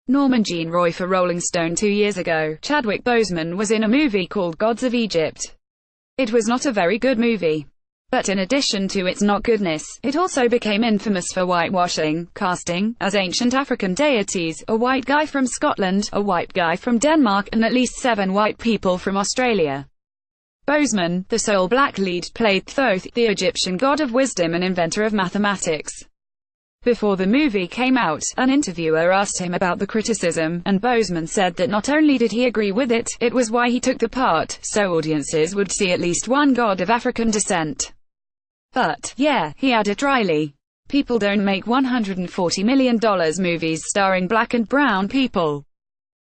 Norman Jean Roy for Rolling Stone 2 years ago. Chadwick Boseman was in a movie called Gods of Egypt. It was not a very good movie. But in addition to its not goodness, it also became infamous for whitewashing, casting, as ancient African deities, a white guy from Scotland, a white guy from Denmark, and at least 7 white people from Australia. Boseman, the sole black lead, played Thoth, the Egyptian god of wisdom and inventor of mathematics. Before the movie came out, an interviewer asked him about the criticism, and Boseman said that not only did he agree with it, it was why he took the part, so audiences would see at least one god of African descent. But, yeah, he added dryly, people don't make $140 million movies starring black and brown people.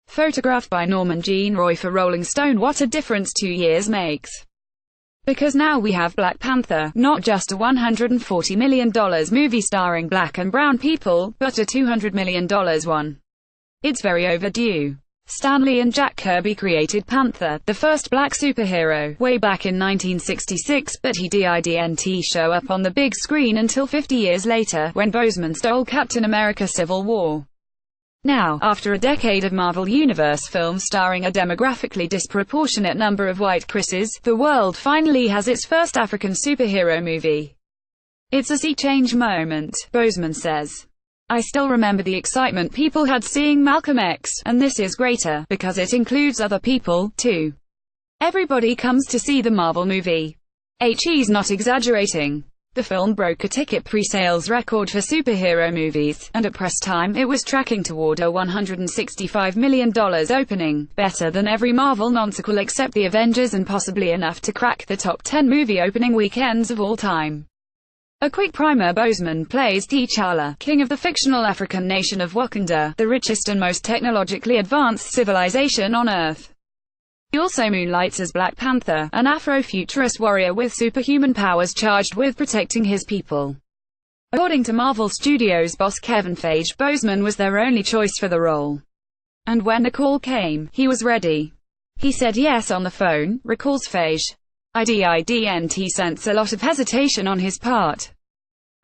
Photographed by Norman Jean Roy for Rolling Stone. What a difference 2 years makes. Because now we have Black Panther, not just a $140 million movie starring black and brown people, but a $200 million one. It's very overdue. Stan Lee and Jack Kirby created Panther, the first black superhero, way back in 1966, but he didn't show up on the big screen until 50 years later, when Boseman stole Captain America: Civil War. Now, after a decade of Marvel Universe films starring a demographically disproportionate number of white Chris's, the world finally has its first African superhero movie. It's a sea change moment, Boseman says. I still remember the excitement people had seeing Malcolm X, and this is greater, because it includes other people, too. Everybody comes to see the Marvel movie. He's not exaggerating. The film broke a ticket pre-sales record for superhero movies, and at press time it was tracking toward a $165 million opening, better than every Marvel non-sequel except The Avengers and possibly enough to crack the top 10 movie opening weekends of all time. A quick primer: Boseman plays T'Challa, king of the fictional African nation of Wakanda, the richest and most technologically advanced civilization on Earth. He also moonlights as Black Panther, an Afro-futurist warrior with superhuman powers charged with protecting his people. According to Marvel Studios boss Kevin Feige, Boseman was their only choice for the role. And when the call came, he was ready. He said yes on the phone, recalls Feige. I didn't sense a lot of hesitation on his part.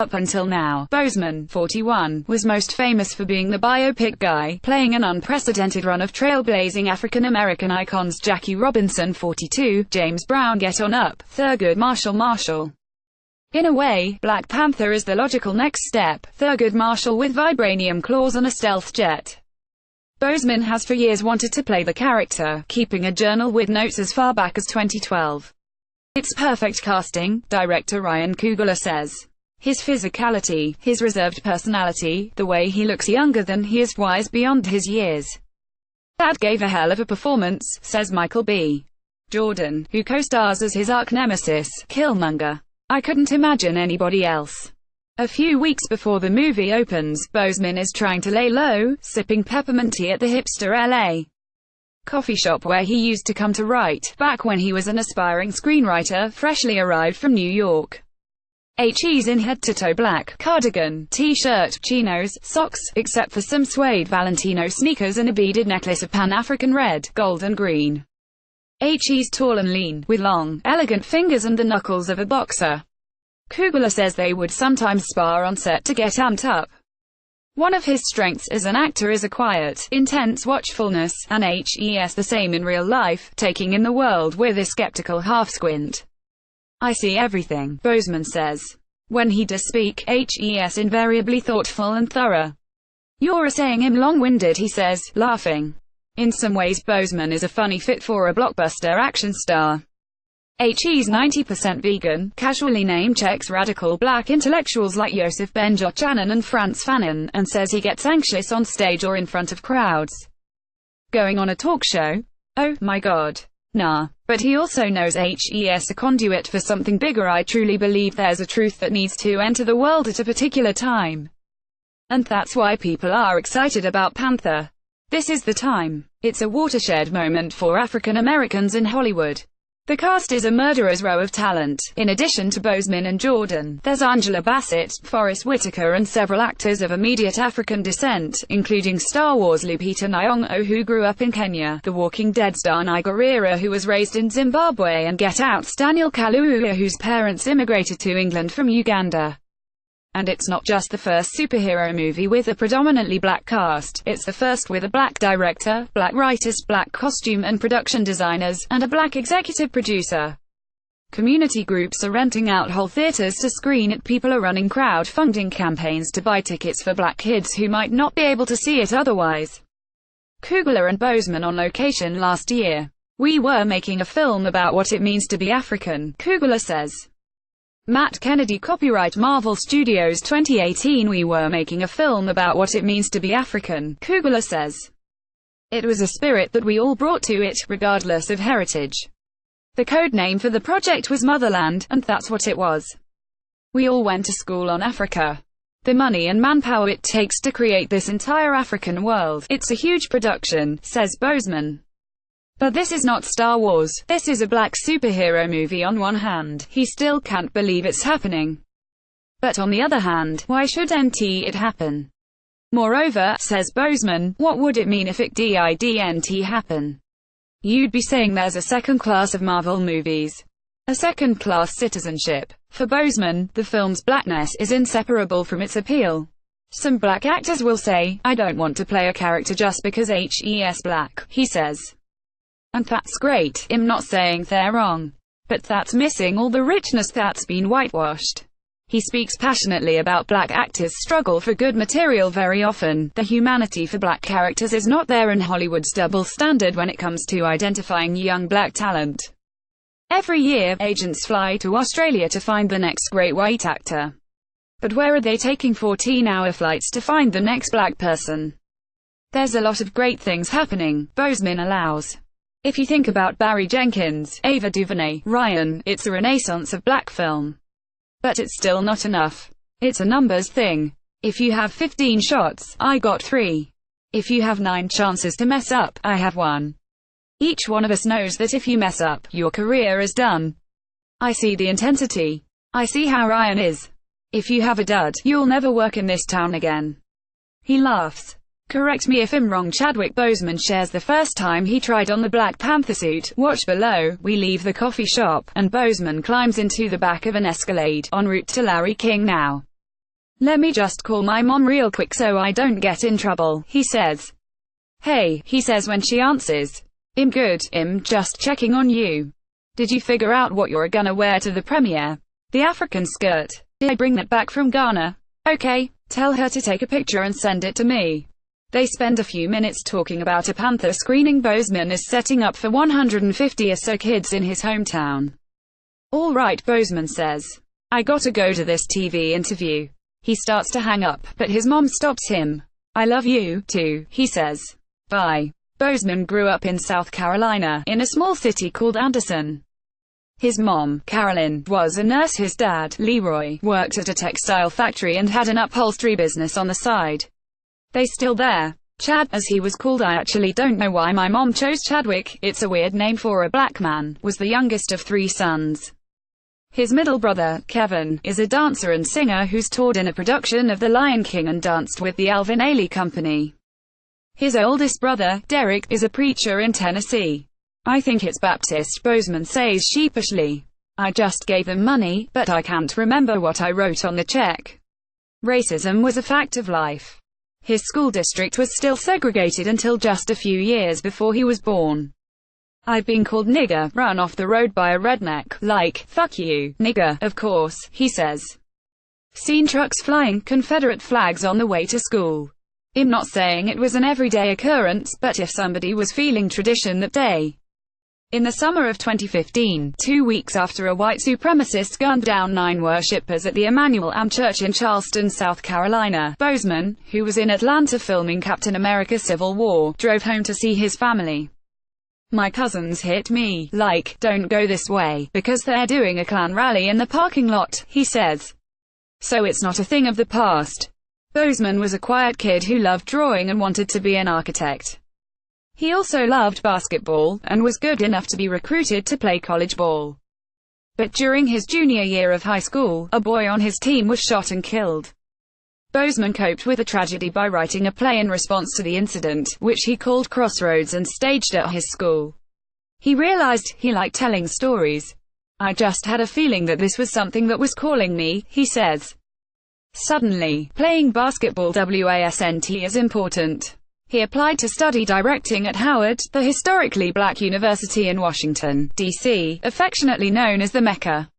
Up until now, Boseman, 41, was most famous for being the biopic guy, playing an unprecedented run of trailblazing African-American icons: Jackie Robinson, 42, James Brown, Get On Up, Thurgood Marshall. In a way, Black Panther is the logical next step, Thurgood Marshall with vibranium claws and a stealth jet. Boseman has for years wanted to play the character, keeping a journal with notes as far back as 2012. It's perfect casting, director Ryan Coogler says. His physicality, his reserved personality, the way he looks younger than he is, wise beyond his years. That gave a hell of a performance, says Michael B. Jordan, who co-stars as his arch-nemesis, Killmonger. I couldn't imagine anybody else. A few weeks before the movie opens, Boseman is trying to lay low, sipping peppermint tea at the hipster LA coffee shop where he used to come to write, back when he was an aspiring screenwriter, freshly arrived from New York. He's in head-to-toe black, cardigan, t-shirt, chinos, socks, except for some suede Valentino sneakers and a beaded necklace of Pan-African red, gold and green. He's tall and lean, with long, elegant fingers and the knuckles of a boxer. Coogler says they would sometimes spar on set to get amped up. One of his strengths as an actor is a quiet, intense watchfulness, and he's the same in real life, taking in the world with a skeptical half-squint. I see everything, Boseman says. When he does speak, he's invariably thoughtful and thorough. You're saying him long-winded, he says, laughing. In some ways Boseman is a funny fit for a blockbuster action star. He's 90% vegan, casually name-checks radical black intellectuals like Yosef Ben-Jochannan and Frantz Fanon, and says he gets anxious on stage or in front of crowds. Going on a talk show? Oh, my god. Nah. But he also knows he's a conduit for something bigger. I truly believe there's a truth that needs to enter the world at a particular time. And that's why people are excited about Panther. This is the time. It's a watershed moment for African Americans in Hollywood. The cast is a murderer's row of talent. In addition to Boseman and Jordan, there's Angela Bassett, Forrest Whitaker and several actors of immediate African descent, including Star Wars Lupita Nyong'o, who grew up in Kenya, The Walking Dead star Nigerera, who was raised in Zimbabwe, and Get Out's Daniel Kaluuya, whose parents immigrated to England from Uganda. And it's not just the first superhero movie with a predominantly black cast, it's the first with a black director, black writers, black costume and production designers, and a black executive producer. Community groups are renting out whole theaters to screen it. People are running crowdfunding campaigns to buy tickets for black kids who might not be able to see it otherwise. Coogler and Boseman on location last year. We were making a film about what it means to be African, Coogler says. Matt Kennedy, copyright Marvel Studios 2018. We were making a film about what it means to be African, Coogler says. It was a spirit that we all brought to it, regardless of heritage. The code name for the project was Motherland, and that's what it was. We all went to school on Africa. The money and manpower it takes to create this entire African world, it's a huge production, says Boseman. But this is not Star Wars, this is a black superhero movie. On one hand, he still can't believe it's happening. But on the other hand, why should it happen? Moreover, says Boseman, what would it mean if it didn't happen? You'd be saying there's a second class of Marvel movies. A second-class citizenship. For Boseman, the film's blackness is inseparable from its appeal. Some black actors will say, I don't want to play a character just because he's black, he says. And that's great, I'm not saying they're wrong. But that's missing all the richness that's been whitewashed. He speaks passionately about black actors' struggle for good material. Very often, the humanity for black characters is not there, and Hollywood's double standard when it comes to identifying young black talent. Every year, agents fly to Australia to find the next great white actor. But where are they taking 14-hour flights to find the next black person? There's a lot of great things happening, Boseman allows. If you think about Barry Jenkins, Ava DuVernay, Ryan, it's a renaissance of black film. But it's still not enough. It's a numbers thing. If you have 15 shots, I got 3. If you have 9 chances to mess up, I have 1. Each one of us knows that if you mess up, your career is done. I see the intensity. I see how Ryan is. If you have a dud, you'll never work in this town again. He laughs. Correct me if I'm wrong. Chadwick Boseman shares the first time he tried on the Black Panther suit. Watch below. We leave the coffee shop, and Boseman climbs into the back of an Escalade, en route to Larry King now. Let me just call my mom real quick so I don't get in trouble, he says. Hey, he says when she answers. I'm good, I'm just checking on you. Did you figure out what you're gonna wear to the premiere? The African skirt. Did I bring that back from Ghana? Okay, tell her to take a picture and send it to me. They spend a few minutes talking about a Panther screening. Boseman is setting up for 150 or so kids in his hometown. All right, Boseman says. I gotta go to this TV interview. He starts to hang up, but his mom stops him. I love you, too, he says. Bye. Boseman grew up in South Carolina, in a small city called Anderson. His mom, Carolyn, was a nurse. His dad, Leroy, worked at a textile factory and had an upholstery business on the side. They still there. Chad, as he was called. I actually don't know why my mom chose Chadwick, it's a weird name for a black man, was the youngest of 3 sons. His middle brother, Kevin, is a dancer and singer who's toured in a production of The Lion King and danced with the Alvin Ailey Company. His oldest brother, Derek, is a preacher in Tennessee. I think it's Baptist, Boseman says sheepishly. I just gave them money, but I can't remember what I wrote on the check. Racism was a fact of life. His school district was still segregated until just a few years before he was born. I've been called nigger, run off the road by a redneck, like, fuck you, nigger, of course, he says. Seen trucks flying Confederate flags on the way to school. I'm not saying it was an everyday occurrence, but if somebody was feeling tradition that day. In the summer of 2015, 2 weeks after a white supremacist gunned down 9 worshippers at the Emmanuel Am Church in Charleston, South Carolina, Boseman, who was in Atlanta filming Captain America: Civil War, drove home to see his family. My cousins hit me, like, don't go this way, because they're doing a Klan rally in the parking lot, he says. So it's not a thing of the past. Boseman was a quiet kid who loved drawing and wanted to be an architect. He also loved basketball, and was good enough to be recruited to play college ball. But during his junior year of high school, a boy on his team was shot and killed. Boseman coped with the tragedy by writing a play in response to the incident, which he called Crossroads, and staged at his school. He realized he liked telling stories. I just had a feeling that this was something that was calling me, he says. Suddenly, playing basketball wasn't as important. He applied to study directing at Howard, the historically black university in Washington, D.C., affectionately known as the Mecca.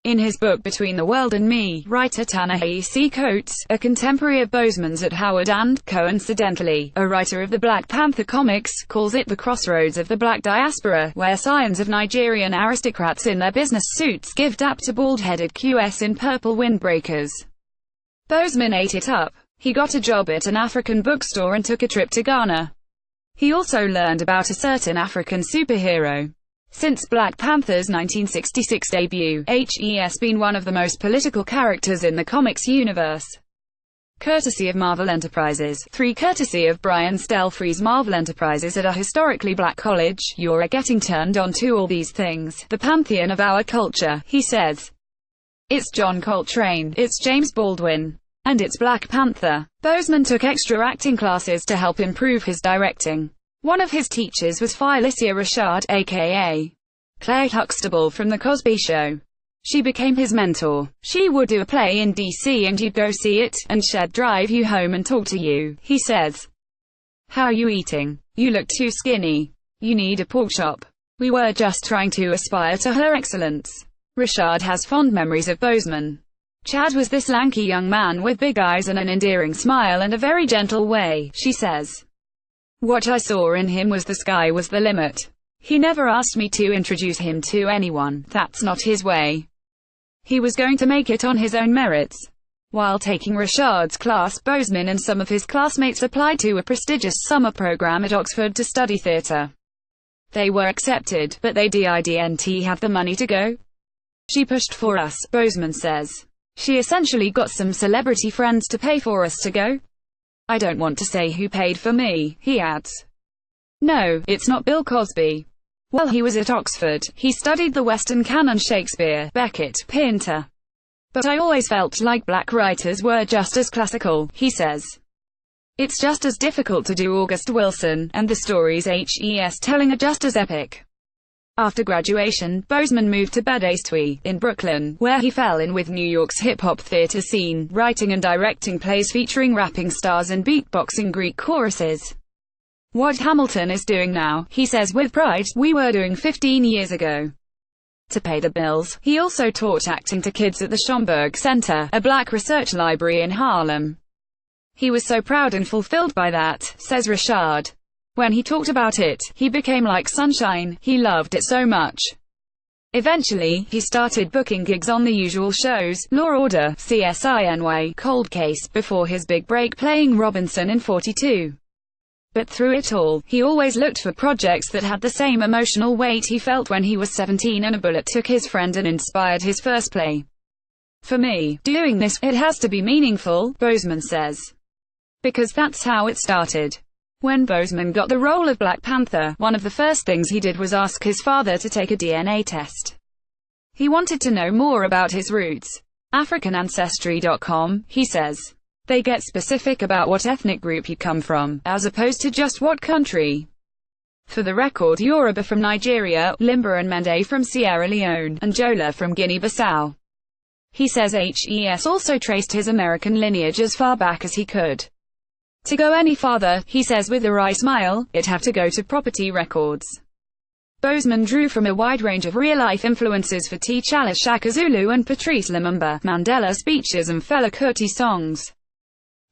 In his book Between the World and Me, writer Ta-Nehisi Coates, a contemporary of Bozeman's at Howard and, coincidentally, a writer of the Black Panther comics, calls it the crossroads of the black diaspora, where scions of Nigerian aristocrats in their business suits give dap to bald-headed QS in purple windbreakers. Bozeman ate it up. He got a job at an African bookstore and took a trip to Ghana. He also learned about a certain African superhero. Since Black Panther's 1966 debut, he's been one of the most political characters in the comics universe. Courtesy of Marvel Enterprises, 3 courtesy of Brian Stelfree's Marvel Enterprises at a historically black college, you're getting turned on to all these things, the pantheon of our culture, he says. It's John Coltrane, it's James Baldwin, and it's Black Panther. Bozeman took extra acting classes to help improve his directing. One of his teachers was Felicia Rashad, aka Claire Huxtable from The Cosby Show. She became his mentor. She would do a play in DC and you'd go see it, and she'd drive you home and talk to you, he says. How are you eating? You look too skinny. You need a pork chop. We were just trying to aspire to her excellence. Rashad has fond memories of Bozeman. Chad was this lanky young man with big eyes and an endearing smile and a very gentle way, she says. What I saw in him was the sky was the limit. He never asked me to introduce him to anyone, that's not his way. He was going to make it on his own merits. While taking Rashad's class, Bozeman and some of his classmates applied to a prestigious summer program at Oxford to study theatre. They were accepted, but they didn't have the money to go. She pushed for us, Bozeman says. She essentially got some celebrity friends to pay for us to go. I don't want to say who paid for me, he adds. No, it's not Bill Cosby. While he was at Oxford, he studied the Western canon, Shakespeare, Beckett, Pinter. But I always felt like black writers were just as classical, he says. It's just as difficult to do August Wilson, and the stories he's telling are just as epic. After graduation, Bozeman moved to Bed-Stuy, in Brooklyn, where he fell in with New York's hip-hop theater scene, writing and directing plays featuring rapping stars and beatboxing Greek choruses. What Hamilton is doing now, he says with pride, we were doing 15 years ago. To pay the bills, he also taught acting to kids at the Schomburg Center, a black research library in Harlem. He was so proud and fulfilled by that, says Rashad. When he talked about it, he became like sunshine, he loved it so much. Eventually, he started booking gigs on the usual shows, Law & Order, CSI Cold Case, before his big break playing Robinson in 42. But through it all, he always looked for projects that had the same emotional weight he felt when he was 17 and a bullet took his friend and inspired his first play. For me, doing this, it has to be meaningful, Bozeman says. Because that's how it started. When Bozeman got the role of Black Panther, one of the first things he did was ask his father to take a DNA test. He wanted to know more about his roots. AfricanAncestry.com, he says. They get specific about what ethnic group you come from, as opposed to just what country. For the record, Yoruba from Nigeria, Limba and Mende from Sierra Leone, and Jola from Guinea-Bissau. He says HES also traced his American lineage as far back as he could. To go any farther, he says with a wry smile, it'd have to go to Property Records. Bozeman drew from a wide range of real-life influences for T'Challa, Shaka Zulu and Patrice Lumumba, Mandela speeches and Fela Kuti songs.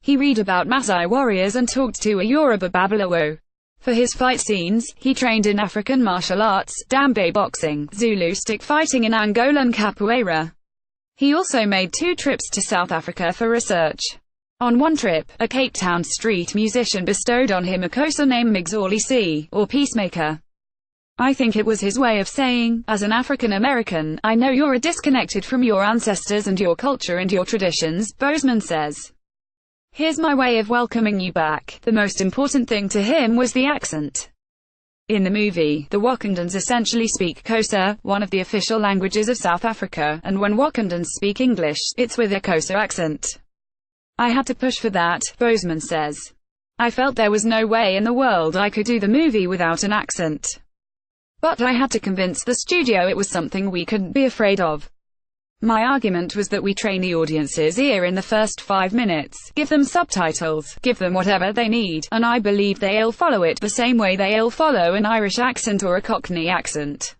He read about Maasai warriors and talked to a Yoruba Babalawo. For his fight scenes, he trained in African martial arts, Dambe boxing, Zulu stick fighting and Angolan capoeira. He also made 2 trips to South Africa for research. On one trip, a Cape Town street musician bestowed on him a Xhosa name Mgzolisi, or peacemaker. I think it was his way of saying, as an African American, I know you're disconnected from your ancestors and your culture and your traditions, Bozeman says. Here's my way of welcoming you back. The most important thing to him was the accent. In the movie, the Wakandans essentially speak Xhosa, one of the official languages of South Africa, and when Wakandans speak English, it's with a Xhosa accent. I had to push for that, Bozeman says. I felt there was no way in the world I could do the movie without an accent. But I had to convince the studio it was something we couldn't be afraid of. My argument was that we train the audience's ear in the first 5 minutes, give them subtitles, give them whatever they need, and I believe they'll follow it the same way they'll follow an Irish accent or a Cockney accent.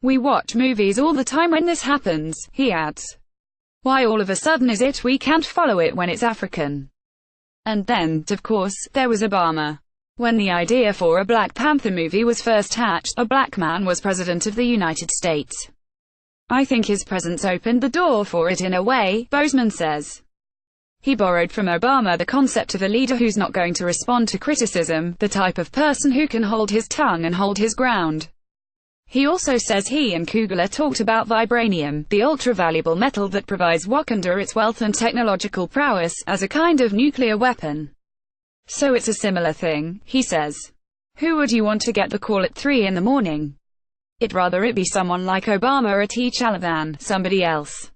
We watch movies all the time when this happens, he adds. Why all of a sudden is it we can't follow it when it's African? And then, of course, there was Obama. When the idea for a Black Panther movie was first hatched, a black man was president of the United States. I think his presence opened the door for it in a way, Boseman says. He borrowed from Obama the concept of a leader who's not going to respond to criticism, the type of person who can hold his tongue and hold his ground. He also says he and Coogler talked about vibranium, the ultra-valuable metal that provides Wakanda its wealth and technological prowess, as a kind of nuclear weapon. So it's a similar thing, he says. Who would you want to get the call at 3 in the morning? I'd rather it be someone like Obama or T'Challa than somebody else.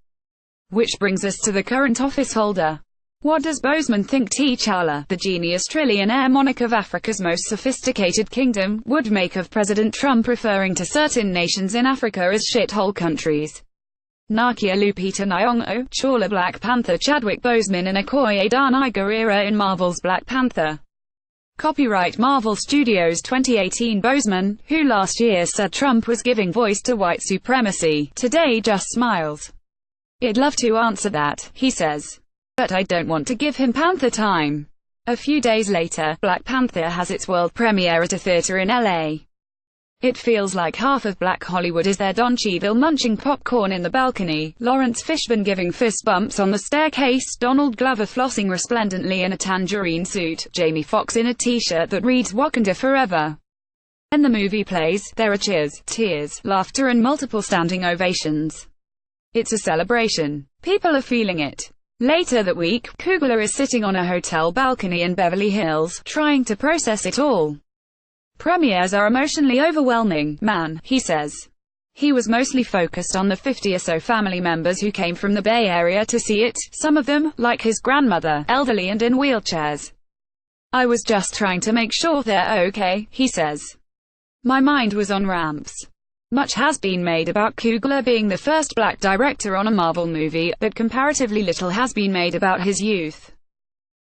Which brings us to the current office holder. What does Boseman think T'Challa, the genius trillionaire monarch of Africa's most sophisticated kingdom, would make of President Trump referring to certain nations in Africa as shithole countries? Nakia Lupita Nyong'o, T'Challa Black Panther Chadwick Boseman and Okoye Danai in Marvel's Black Panther. Copyright Marvel Studios 2018. Boseman, who last year said Trump was giving voice to white supremacy, today just smiles. I'd love to answer that, he says. But I don't want to give him Panther time. A few days later, Black Panther has its world premiere at a theater in LA. It feels like half of Black Hollywood is there. Don Cheadle munching popcorn in the balcony, Lawrence Fishburne giving fist bumps on the staircase, Donald Glover flossing resplendently in a tangerine suit, Jamie Foxx in a t-shirt that reads Wakanda Forever. When the movie plays, there are cheers, tears, laughter and multiple standing ovations. It's a celebration. People are feeling it. Later that week, Coogler is sitting on a hotel balcony in Beverly Hills, trying to process it all. Premieres are emotionally overwhelming, man, he says. He was mostly focused on the 50 or so family members who came from the Bay Area to see it, some of them, like his grandmother, elderly and in wheelchairs. I was just trying to make sure they're okay, he says. My mind was on ramps. Much has been made about Coogler being the first black director on a Marvel movie, but comparatively little has been made about his youth.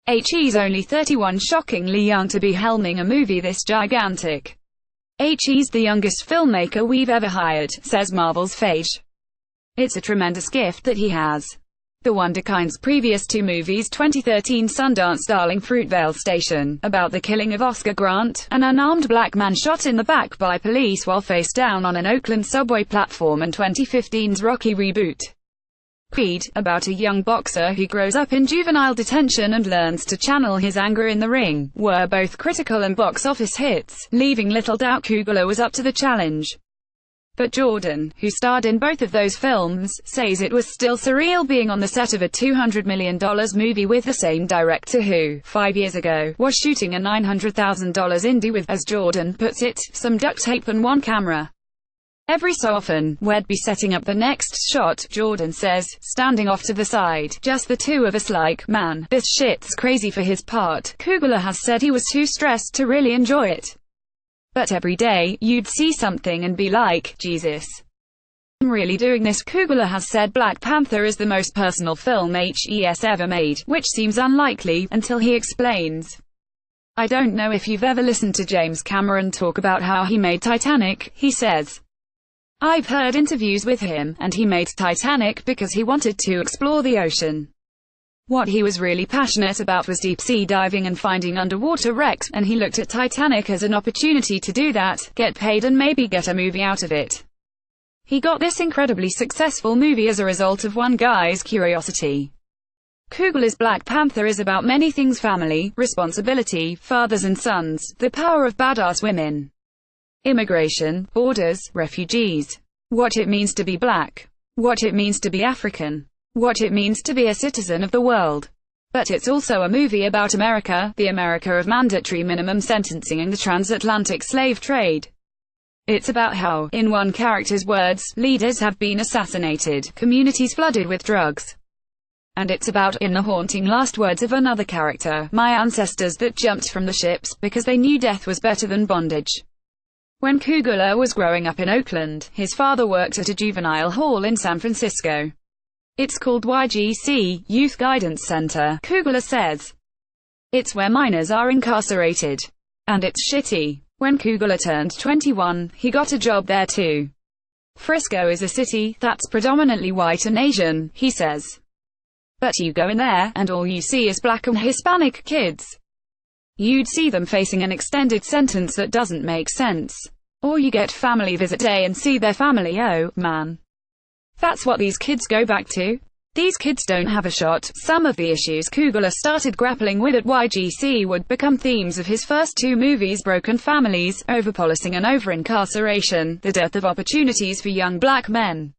He's only 31, shockingly young to be helming a movie this gigantic. He's the youngest filmmaker we've ever hired, says Marvel's Phage. It's a tremendous gift that he has. The Wonderkind's previous 2 movies, 2013 Sundance darling Fruitvale Station, about the killing of Oscar Grant, an unarmed black man shot in the back by police while face down on an Oakland subway platform, and 2015's Rocky reboot. Creed, about a young boxer who grows up in juvenile detention and learns to channel his anger in the ring, were both critical and box office hits, leaving little doubt Coogler was up to the challenge. But Jordan, who starred in both of those films, says it was still surreal being on the set of a $200 million movie with the same director who, 5 years ago, was shooting a $900,000 indie with, as Jordan puts it, some duct tape and one camera. Every so often, we'd be setting up the next shot, Jordan says, standing off to the side, just the two of us like, man, this shit's crazy. For his part, Coogler has said he was too stressed to really enjoy it. But every day, you'd see something and be like, Jesus, I'm really doing this. Coogler has said Black Panther is the most personal film he's ever made, which seems unlikely, until he explains. I don't know if you've ever listened to James Cameron talk about how he made Titanic, he says. I've heard interviews with him, and he made Titanic because he wanted to explore the ocean. What he was really passionate about was deep-sea diving and finding underwater wrecks, and he looked at Titanic as an opportunity to do that, get paid and maybe get a movie out of it. He got this incredibly successful movie as a result of one guy's curiosity. Coogler's Black Panther is about many things: family, responsibility, fathers and sons, the power of badass women, immigration, borders, refugees, what it means to be black, what it means to be African, what it means to be a citizen of the world. But it's also a movie about America, the America of mandatory minimum sentencing and the transatlantic slave trade. It's about how, in one character's words, leaders have been assassinated, communities flooded with drugs. And it's about, in the haunting last words of another character, my ancestors that jumped from the ships, because they knew death was better than bondage. When Coogler was growing up in Oakland, his father worked at a juvenile hall in San Francisco. It's called YGC, Youth Guidance Center, Kugler says. It's where minors are incarcerated. And it's shitty. When Kugler turned 21, he got a job there too. Frisco is a city that's predominantly white and Asian, he says. But you go in there, and all you see is black and Hispanic kids. You'd see them facing an extended sentence that doesn't make sense. Or you get family visit day and see their family. Oh, man. That's what these kids go back to. These kids don't have a shot. Some of the issues Kugler started grappling with at YGC would become themes of his first two movies: broken families, overpolicing and over-incarceration, the dearth of opportunities for young black men.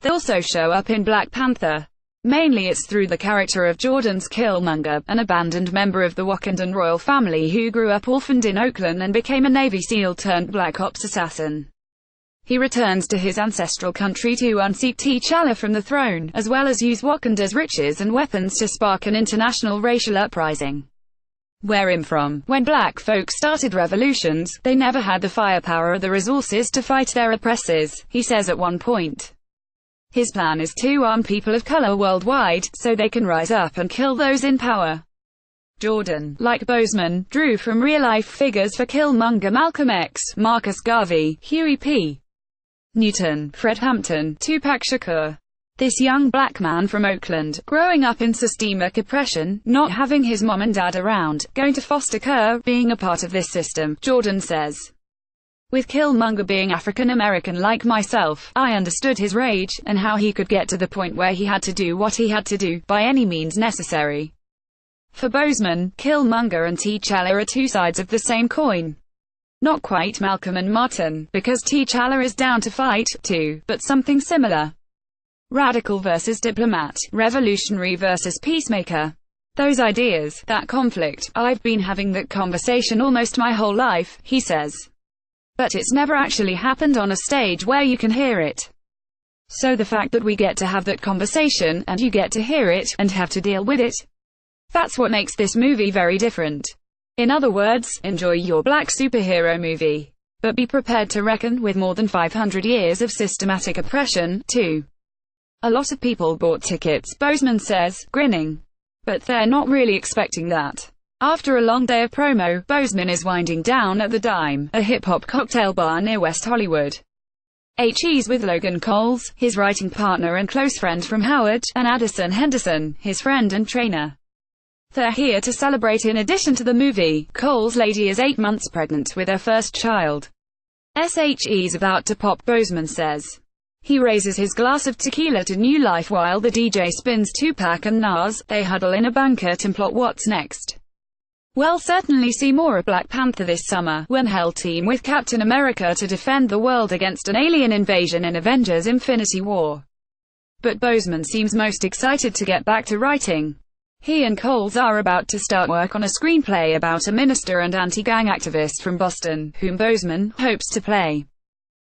They also show up in Black Panther. Mainly it's through the character of Jordan's Killmonger, an abandoned member of the Wakandan royal family who grew up orphaned in Oakland and became a Navy SEAL turned Black Ops assassin. He returns to his ancestral country to unseat T'Challa from the throne, as well as use Wakanda's riches and weapons to spark an international racial uprising. Where I'm from, when black folk started revolutions, they never had the firepower or the resources to fight their oppressors, he says at one point. His plan is to arm people of color worldwide, so they can rise up and kill those in power. Jordan, like Boseman, drew from real-life figures for Killmonger: Malcolm X, Marcus Garvey, Huey P. Newton, Fred Hampton, Tupac Shakur. This young black man from Oakland, growing up in systemic oppression, not having his mom and dad around, going to foster care, being a part of this system, Jordan says. With Killmonger being African American like myself, I understood his rage, and how he could get to the point where he had to do what he had to do, by any means necessary. For Boseman, Killmonger and T'Challa are two sides of the same coin. Not quite Malcolm and Martin, because T'Challa is down to fight, too, but something similar. Radical versus diplomat, revolutionary versus peacemaker. Those ideas, that conflict, I've been having that conversation almost my whole life, he says. But it's never actually happened on a stage where you can hear it. So the fact that we get to have that conversation, and you get to hear it, and have to deal with it, that's what makes this movie very different. In other words, enjoy your black superhero movie. But be prepared to reckon with more than 500 years of systematic oppression, too. A lot of people bought tickets, Boseman says, grinning. But they're not really expecting that. After a long day of promo, Boseman is winding down at the Dime, a hip-hop cocktail bar near West Hollywood. He's with Logan Coles, his writing partner and close friend from Howard, and Addison Henderson, his friend and trainer. They're here to celebrate. In addition to the movie, Cole's lady is 8 months pregnant with her first child. SHE's about to pop, Boseman says. He raises his glass of tequila to new life while the DJ spins Tupac and Nas. They huddle in a banquet and plot what's next. We'll certainly see more of Black Panther this summer, when he'll team with Captain America to defend the world against an alien invasion in Avengers: Infinity War. But Boseman seems most excited to get back to writing. He and Coles are about to start work on a screenplay about a minister and anti-gang activist from Boston, whom Boseman hopes to play.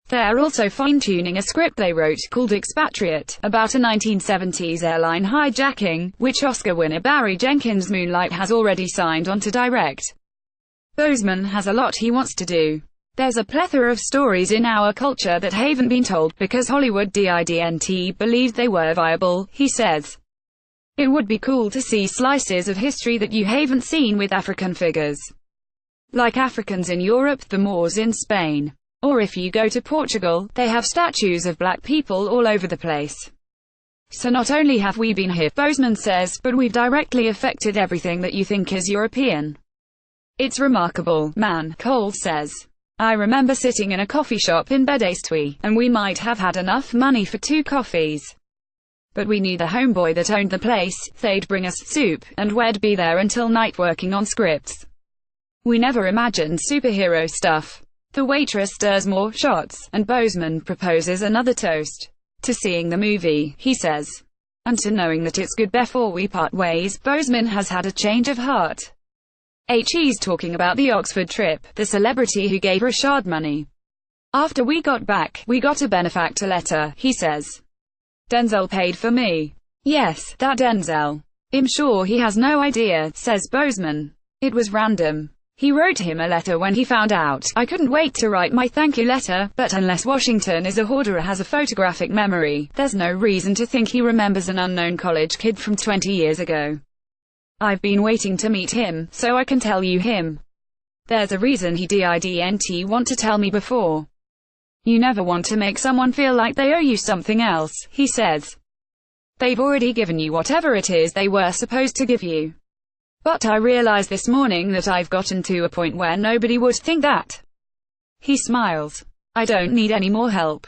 They're also fine-tuning a script they wrote called Expatriate, about a 1970s airline hijacking, which Oscar winner Barry Jenkins' Moonlight has already signed on to direct. Boseman has a lot he wants to do. There's a plethora of stories in our culture that haven't been told, because Hollywood didn't believe they were viable, he says. It would be cool to see slices of history that you haven't seen with African figures. Like Africans in Europe, the Moors in Spain. Or if you go to Portugal, they have statues of black people all over the place. So not only have we been here, Boseman says, but we've directly affected everything that you think is European. It's remarkable, man, Cole says. I remember sitting in a coffee shop in Bed-Stuy, and we might have had enough money for 2 coffees. But we knew the homeboy that owned the place, they'd bring us soup, and we'd be there until night working on scripts. We never imagined superhero stuff. The waitress stirs more shots, and Boseman proposes another toast. To seeing the movie, he says. And to knowing that it's good before we part ways. Boseman has had a change of heart. He's talking about the Oxford trip, the celebrity who gave Rashad money. After we got back, we got a benefactor letter, he says. Denzel paid for me. Yes, that Denzel. I'm sure he has no idea, says Boseman. It was random. He wrote him a letter when he found out. I couldn't wait to write my thank you letter, but unless Washington is a hoarder or has a photographic memory, there's no reason to think he remembers an unknown college kid from 20 years ago. I've been waiting to meet him, so I can tell you him. There's a reason he didn't want to tell me before. You never want to make someone feel like they owe you something else, he says. They've already given you whatever it is they were supposed to give you. But I realized this morning that I've gotten to a point where nobody would think that. He smiles. I don't need any more help.